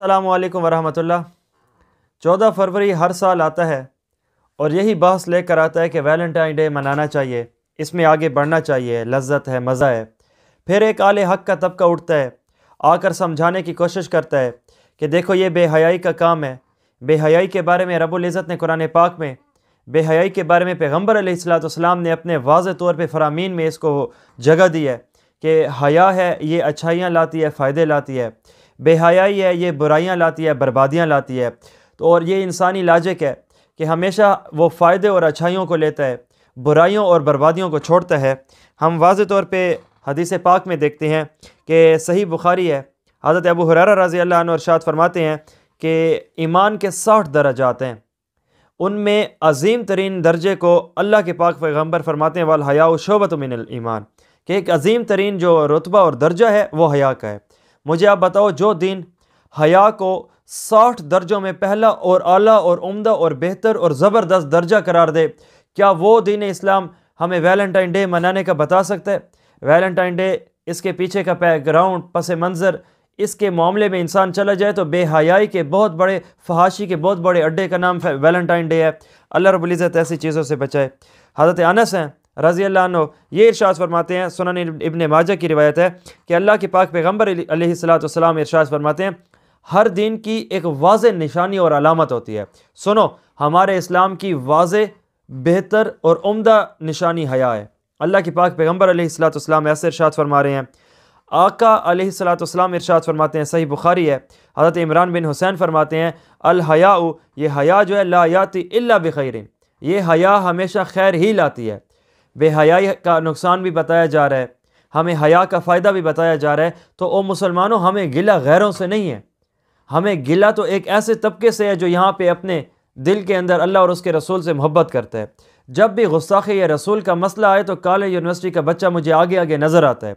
السلام علیکم ورحمۃ اللہ۔ 14 فروری ہر سال آتا ہے اور یہی بحث لے کر آتا ہے کہ ویلنٹائن ڈے منانا چاہیے، اس میں آگے بڑھنا چاہیے، لذت ہے، مزہ ہے۔ پھر ایک اہل حق کا طبقہ اٹھتا ہے، آ کر سمجھانے کی کوشش کرتا ہے کہ دیکھو یہ بے حیائی کا کام ہے۔ بے حیائی کے بارے میں رب العزت نے قرآن پاک میں، بے حیائی کے بارے میں پیغمبر علیہ السلام نے اپنے واضح طور پہ فرامین میں اس کو جگہ دی ہے کہ حیا ہے یہ اچھائیاں لاتی ہے، فائدے لاتی ہے، بے حیائی ہے یہ برائیاں لاتی ہے، بربادیاں لاتی ہے۔ تو اور یہ انسانی لاجک ہے کہ ہمیشہ وہ فائدے اور اچھائیوں کو لیتا ہے، برائیوں اور بربادیوں کو چھوڑتا ہے۔ ہم واضح طور پہ حدیث پاک میں دیکھتے ہیں کہ صحیح بخاری ہے، حضرت ابو ہریرہ رضی اللہ عنہ ارشاد فرماتے ہیں کہ ایمان کے 60 درجات ہیں، ان میں عظیم ترین درجے کو اللہ کے پاک پیغمبر فرماتے ہیں والحیاء شعبۃ من الایمان، کہ ایک عظیم ترین جو رتبہ اور درجہ ہے وہ حیا کا ہے۔ مجھے آپ بتاؤ جو دین حیا کو 60 درجوں میں پہلا اور اعلیٰ اور عمدہ اور بہتر اور زبردست درجہ قرار دے، کیا وہ دین اسلام ہمیں ویلنٹائن ڈے منانے کا بتا سکتا ہے؟ ویلنٹائن ڈے، اس کے پیچھے کا بیک گراؤنڈ، پس منظر، اس کے معاملے میں انسان چلا جائے تو بے حیائی کے بہت بڑے، فحاشی کے بہت بڑے اڈے کا نام ویلنٹائن ڈے ہے۔ اللہ رب العزت ایسی چیزوں سے بچائے۔ حضرت انس ہیں رضی اللہ عنہ، یہ ارشاد فرماتے ہیں، سنن ابن ماجہ کی روایت ہے کہ اللہ کے پاک پیغمبر علیہ السلام ارشاد فرماتے ہیں ہر دین کی ایک واضح نشانی اور علامت ہوتی ہے۔ سنو، ہمارے اسلام کی واضح، بہتر اور عمدہ نشانی حیا ہے۔ اللہ کے پاک پیغمبر علیہ السلام ایسے ارشاد فرما رہے ہیں۔ آقا علیہ السلام ارشاد فرماتے ہیں، صحیح بخاری ہے، حضرت عمران بن حسین فرماتے ہیں الحیاء، یہ حیا جو ہے لا یاتی الا بخیر، یہ حیا ہمیشہ خیر ہی لاتی ہے۔ بے حیائی کا نقصان بھی بتایا جا رہا ہے، ہمیں حیا کا فائدہ بھی بتایا جا رہا ہے۔ تو او مسلمانوں، ہمیں گلہ غیروں سے نہیں ہے، ہمیں گلہ تو ایک ایسے طبقے سے ہے جو یہاں پہ اپنے دل کے اندر اللہ اور اس کے رسول سے محبت کرتا ہے۔ جب بھی گستاخی یا رسول کا مسئلہ آئے تو کالج یونیورسٹی کا بچہ مجھے آگے آگے نظر آتا ہے۔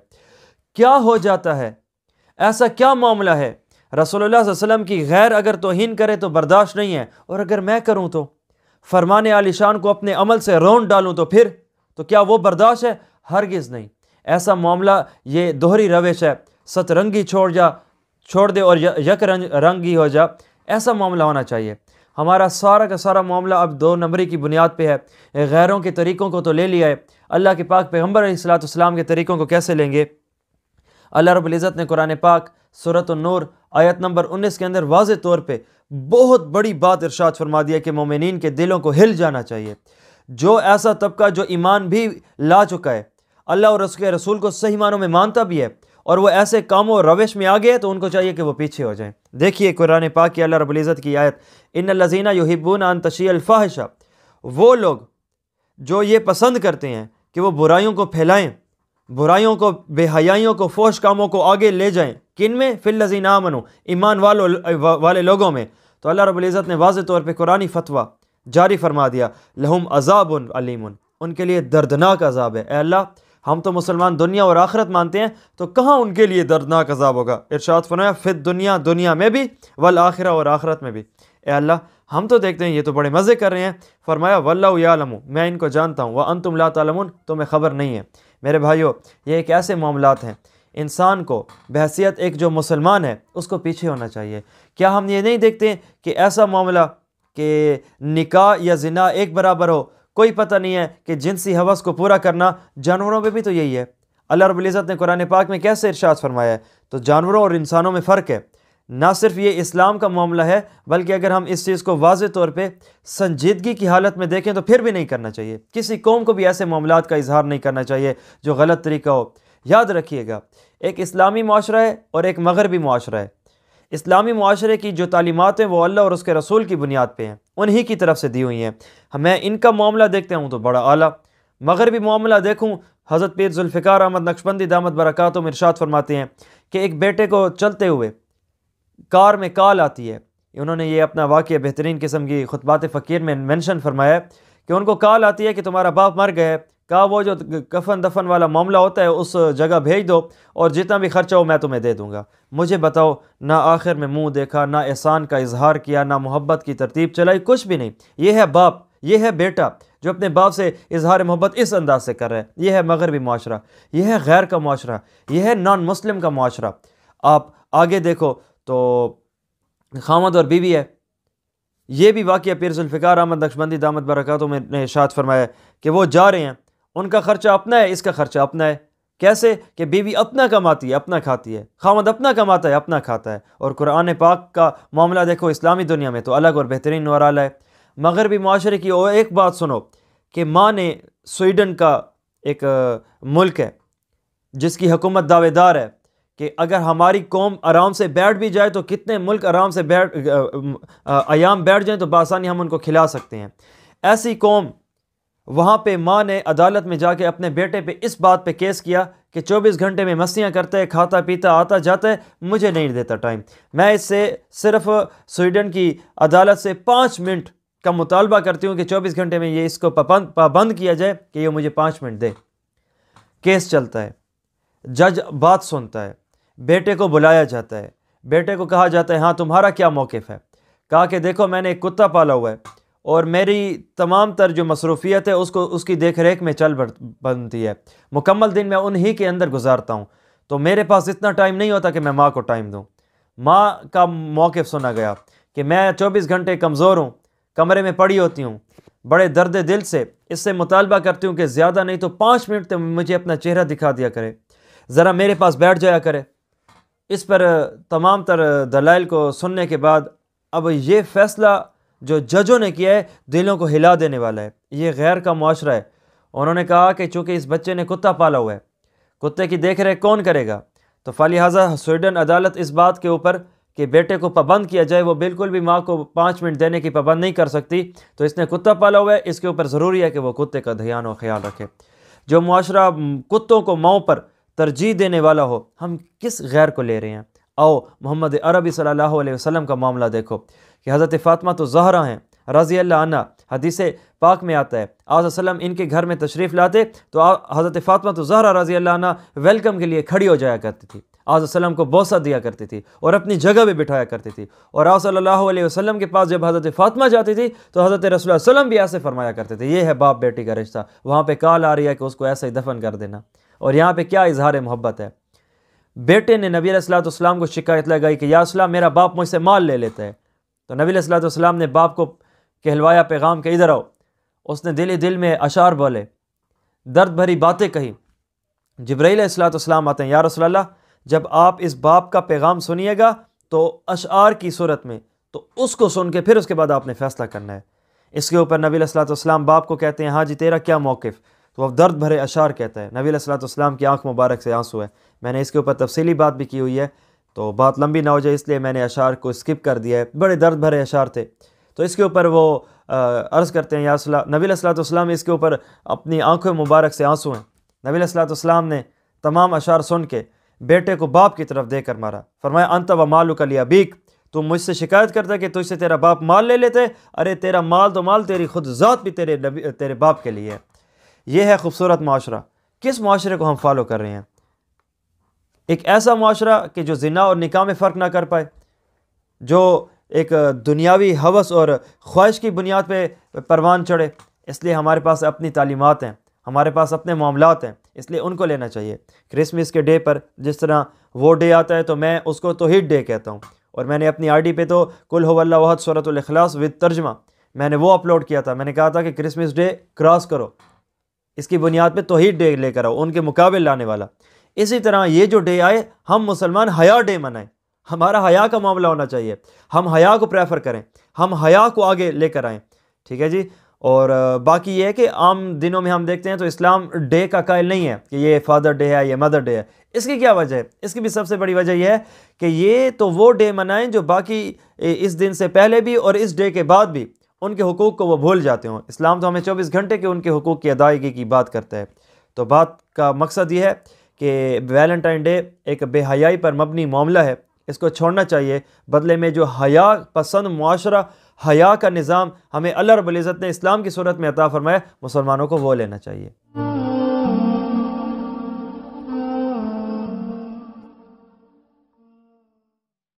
کیا ہو جاتا ہے؟ ایسا کیا معاملہ ہے؟ رسول اللہ صلی اللہ علیہ وسلم کی غیر اگر توہین کرے تو برداشت نہیں ہے، اور اگر میں کروں تو فرمان عالی شان کو اپنے عمل سے رون ڈالوں تو کیا وہ برداشت ہے؟ ہرگز نہیں۔ ایسا معاملہ یہ دوہری روش ہے، سترنگی چھوڑ دے اور یک رنگی ہو جا، ایسا معاملہ ہونا چاہیے۔ ہمارا سارا کا سارا معاملہ اب 2 نمبری کی بنیاد پہ ہے۔ غیروں کے طریقوں کو تو لے لیا ہے، اللہ کے پاک پیغمبر علیہ السلام کے طریقوں کو کیسے لیں گے؟ اللہ رب العزت نے قرآن پاک سورۃ النور آیت نمبر 19 کے اندر واضح طور پہ بہت بڑی بات ارشاد فرما دیا کہ مومنین کے دلوں کو ہل جانا چاہیے۔ جو ایسا طبقہ جو ایمان بھی لا چکا ہے، اللہ اور اس کے رسول کو صحیح معنوں میں مانتا بھی ہے، اور وہ ایسے کاموں اور روش میں آگے ہے، تو ان کو چاہیے کہ وہ پیچھے ہو جائیں۔ دیکھیے قرآن پاک کی اللہ رب العزت کی آیت، ان الذین یحبون ان تشیع الفاحشہ، وہ لوگ جو یہ پسند کرتے ہیں کہ وہ برائیوں کو پھیلائیں، برائیوں کو، بے حیائیوں کو، فحش کاموں کو آگے لے جائیں، کن میں؟ فی الذین آمنوا، ایمان والے لوگوں میں۔ تو اللہ رب العزت نے واضح طور پہ قرآنی فتویٰ جاری فرما دیا، لہم عذاب علیم، ان کے لیے دردناک عذاب ہے۔ اے اللہ، ہم تو مسلمان دنیا اور آخرت مانتے ہیں، تو کہاں ان کے لیے دردناک عذاب ہوگا؟ ارشاد فرمایا فی الدنیا، دنیا میں بھی، والآخرہ، اور آخرت میں بھی۔ اے اللہ، ہم تو دیکھتے ہیں یہ تو بڑے مزے کر رہے ہیں، فرمایا واللہ یعلم، میں ان کو جانتا ہوں، وانتم لا تعلمون، تمہیں خبر نہیں ہے۔ میرے بھائیو، یہ ایک ایسے معاملات ہیں، انسان کو بحیثیت ایک جو مسلمان ہے اس کو پیچھے ہونا چاہیے۔ کیا ہم یہ نہیں دیکھتے کہ ایسا معاملہ کہ نکاح یا زنا ایک برابر ہو؟ کوئی پتہ نہیں ہے کہ جنسی ہوس کو پورا کرنا، جانوروں میں بھی تو یہی ہے۔ اللہ رب العزت نے قرآن پاک میں کیسے ارشاد فرمایا ہے؟ تو جانوروں اور انسانوں میں فرق ہے۔ نہ صرف یہ اسلام کا معاملہ ہے، بلکہ اگر ہم اس چیز کو واضح طور پہ سنجیدگی کی حالت میں دیکھیں تو پھر بھی نہیں کرنا چاہیے۔ کسی قوم کو بھی ایسے معاملات کا اظہار نہیں کرنا چاہیے جو غلط طریقہ ہو۔ یاد رکھیے گا، ایک اسلامی معاشرہ ہے اور ایک مغربی معاشرہ ہے۔ اسلامی معاشرے کی جو تعلیمات ہیں وہ اللہ اور اس کے رسول کی بنیاد پہ ہیں، انہی کی طرف سے دی ہوئی ہیں۔ میں ان کا معاملہ دیکھتا ہوں تو بڑا اعلیٰ، مغربی معاملہ دیکھوں، حضرت پیر ذوالفقار احمد نقشبندی دامت برکاتہم ارشاد فرماتے ہیں کہ ایک بیٹے کو چلتے ہوئے کار میں کال آتی ہے۔ انہوں نے یہ اپنا واقعہ بہترین قسم کی خطبات فقیر میں مینشن فرمایا ہے کہ ان کو کال آتی ہے کہ تمہارا باپ مر گیا ہے، کہا وہ جو کفن دفن والا معاملہ ہوتا ہے اس جگہ بھیج دو، اور جتنا بھی خرچہ ہو میں تمہیں دے دوں گا۔ مجھے بتاؤ، نہ آخر میں منہ دیکھا، نہ احسان کا اظہار کیا، نہ محبت کی ترتیب چلائی، کچھ بھی نہیں۔ یہ ہے باپ، یہ ہے بیٹا جو اپنے باپ سے اظہار محبت اس انداز سے کر رہا ہے۔ یہ ہے مغربی معاشرہ، یہ ہے غیر کا معاشرہ، یہ ہے نان مسلم کا معاشرہ۔ آپ آگے دیکھو تو خامد اور بیوی ہے۔ یہ بھی واقعہ پیر ذوالفقار احمد نقشبندی دامت برکاتہ میں نے ارشاد فرمایا کہ وہ جا رہے ہیں، ان کا خرچہ اپنا ہے، اس کا خرچہ اپنا ہے۔ کیسے کہ بیوی اپنا کماتی ہے، اپنا کھاتی ہے، خامد اپنا کماتا ہے، اپنا کھاتا ہے۔ اور قرآن پاک کا معاملہ دیکھو اسلامی دنیا میں تو الگ اور بہترین اور اعلیٰ ہے۔ مغربی معاشرے کی اور ایک بات سنو کہ ماں نے سویڈن کا ایک ملک ہے جس کی حکومت دعوے دار ہے کہ اگر ہماری قوم آرام سے بیٹھ بھی جائے تو کتنے ملک آرام سے ایام بیٹھ جائیں تو بآسانی ہم ان کو کھلا سکتے ہیں۔ ایسی قوم، وہاں پہ ماں نے عدالت میں جا کے اپنے بیٹے پہ اس بات پہ کیس کیا کہ 24 گھنٹے میں مستیاں کرتا ہے، کھاتا پیتا آتا جاتا ہے، مجھے نہیں دیتا ٹائم، میں اس سے صرف سویڈن کی عدالت سے 5 منٹ کا مطالبہ کرتی ہوں کہ 24 گھنٹے میں یہ اس کو پابند کیا جائے کہ یہ مجھے 5 منٹ دے۔ کیس چلتا ہے، جج بات سنتا ہے، بیٹے کو بلایا جاتا ہے، بیٹے کو کہا جاتا ہے ہاں تمہارا کیا موقف ہے؟ کہا کہ دیکھو میں نے ایک کتا پالا ہوا ہے اور میری تمام تر جو مصروفیت ہے اس کی دیکھ ریکھ میں چل بنتی ہے، مکمل دن میں انہی کے اندر گزارتا ہوں، تو میرے پاس اتنا ٹائم نہیں ہوتا کہ میں ماں کو ٹائم دوں۔ ماں کا موقف سنا گیا کہ میں 24 گھنٹے کمزور ہوں، کمرے میں پڑی ہوتی ہوں، بڑے درد دل سے اس سے مطالبہ کرتی ہوں کہ زیادہ نہیں تو 5 منٹ تو مجھے اپنا چہرہ دکھا دیا کرے، ذرا میرے پاس بیٹھ جایا کرے۔ اس پر تمام تر دلائل کو سننے کے بعد اب یہ فیصلہ جو ججوں نے کیا ہے دلوں کو ہلا دینے والا ہے۔ یہ غیر کا معاشرہ ہے۔ انہوں نے کہا کہ چونکہ اس بچے نے کتا پالا ہوا ہے، کتے کی دیکھ ریکھ کون کرے گا؟ تو فلہٰذا سویڈن عدالت اس بات کے اوپر کہ بیٹے کو پابند کیا جائے، وہ بالکل بھی ماں کو 5 منٹ دینے کی پابند نہیں کر سکتی، تو اس نے کتا پالا ہوا ہے، اس کے اوپر ضروری ہے کہ وہ کتے کا دھیان و خیال رکھے۔ جو معاشرہ کتوں کو ماؤں پر ترجیح دینے والا ہو، ہم کس غیر کو لے رہے ہیں؟ آؤ محمد عربی صلی اللہ علیہ وسلم کا معاملہ دیکھو کہ حضرت فاطمہ تو زہرا ہیں رضی اللہ عنہ، حدیث پاک میں آتا ہے آج وسلم ان کے گھر میں تشریف لاتے تو حضرت فاطمہ تو زہرا رضی اللہ عنہ ویلکم کے لیے کھڑی ہو جایا کرتی تھی، آج وسلم کو بوسہ دیا کرتی تھی اور اپنی جگہ پہ بٹھایا کرتی تھی، اور آپ صلی اللہ علیہ وسلم کے پاس جب حضرت فاطمہ جاتی تھی تو حضرت رسول اللہ صلی اللہ علیہ وسلم بھی ایسے فرمایا کرتے تھے۔ یہ ہے باپ بیٹی کا رشتہ۔ وہاں پہ کال آ رہی ہے کہ اس کو ایسے ہی دفن کر دینا، اور یہاں پہ کیا اظہار محبت ہے۔ بیٹے نے نبی علیہ الصلوۃ والسلام کو شکایت لگائی کہ یا رسول اللہ میرا باپ مجھ سے مال لے لیتا ہے، تو نبی علیہ الصلوۃ والسلام نے باپ کو کہلوایا پیغام کہ ادھر آؤ۔ اس نے دل ہی دل میں اشعار بولے، درد بھری باتیں کہی۔ جبرائیل علیہ الصلوۃ والسلام آتے ہیں، یا رسول اللہ جب آپ اس باپ کا پیغام سنیے گا تو اشعار کی صورت میں، تو اس کو سن کے پھر اس کے بعد آپ نے فیصلہ کرنا ہے۔ اس کے اوپر نبی علیہ الصلوۃ والسلام باپ کو کہتے ہیں ہاں جی تیرا کیا موقف؟ تو وہ درد بھرے اشعار کہتا ہے۔ نبی علیہ الصلوۃ والسلام کی آنکھ مبارک سے آنسو ہے۔ میں نے اس کے اوپر تفصیلی بات بھی کی ہوئی ہے، تو بات لمبی نہ ہو جائے اس لیے میں نے اشعار کو اسکپ کر دیا ہے، بڑے درد بھرے اشعار تھے۔ تو اس کے اوپر وہ عرض کرتے ہیں یا رسول اللہ، نبی علیہ الصلوۃ والسلام اس کے اوپر اپنی آنکھوں مبارک سے آنسو ہیں۔ نبی علیہ الصلوۃ والسلام نے تمام اشعار سن کے بیٹے کو باپ کی طرف دے کر مارا، فرمایا انت و مالک لابیک، تم مجھ سے شکایت کرتا ہے کہ تجھ سے تیرا باپ مال لے لیتے، ارے تیرا مال تو مال، تیری خود ذات بھی تیرے باپ کے لیے ہے۔ یہ ہے خوبصورت معاشرہ۔ کس معاشرے کو ہم فالو کر رہے ہیں؟ ایک ایسا معاشرہ کہ جو زنا اور نکاح میں فرق نہ کر پائے، جو ایک دنیاوی ہوس اور خواہش کی بنیاد پہ پروان چڑھے۔ اس لیے ہمارے پاس اپنی تعلیمات ہیں، ہمارے پاس اپنے معاملات ہیں، اس لیے ان کو لینا چاہیے۔ کرسمس کے ڈے پر جس طرح وہ ڈے آتا ہے تو میں اس کو توحید ڈے کہتا ہوں، اور میں نے اپنی آئی ڈی پہ تو قل هو اللہ احد سورۃ الاخلاص ود ترجمہ میں نے وہ اپلوڈ کیا تھا۔ میں نے کہا تھا کہ کرسمس ڈے کراس کرو، اس کی بنیاد پہ توحید ڈے لے کر آؤ، ان کے مقابل لانے والا۔ اسی طرح یہ جو ڈے آئے ہم مسلمان حیا ڈے منائیں، ہمارا حیا کا معاملہ ہونا چاہیے، ہم حیا کو پریفر کریں، ہم حیا کو آگے لے کر آئیں، ٹھیک ہے جی۔ اور باقی یہ ہے کہ عام دنوں میں ہم دیکھتے ہیں تو اسلام ڈے کا قائل نہیں ہے کہ یہ فادر ڈے ہے، یہ مدر ڈے ہے۔ اس کی کیا وجہ ہے؟ اس کی بھی سب سے بڑی وجہ یہ ہے کہ یہ تو وہ ڈے منائیں جو باقی اس دن سے پہلے بھی اور اس ڈے کے بعد بھی ان کے حقوق کو وہ بھول جاتے ہوں۔ اسلام تو ہمیں 24 گھنٹے کے ان کے حقوق کی ادائیگی کی بات کرتا ہے۔ تو بات کا مقصد یہ ہے کہ ویلنٹائن ڈے ایک بے حیائی پر مبنی معاملہ ہے، اس کو چھوڑنا چاہیے۔ بدلے میں جو حیا پسند معاشرہ، حیا کا نظام ہمیں اللہ رب العزت نے اسلام کی صورت میں عطا فرمایا، مسلمانوں کو وہ لینا چاہیے۔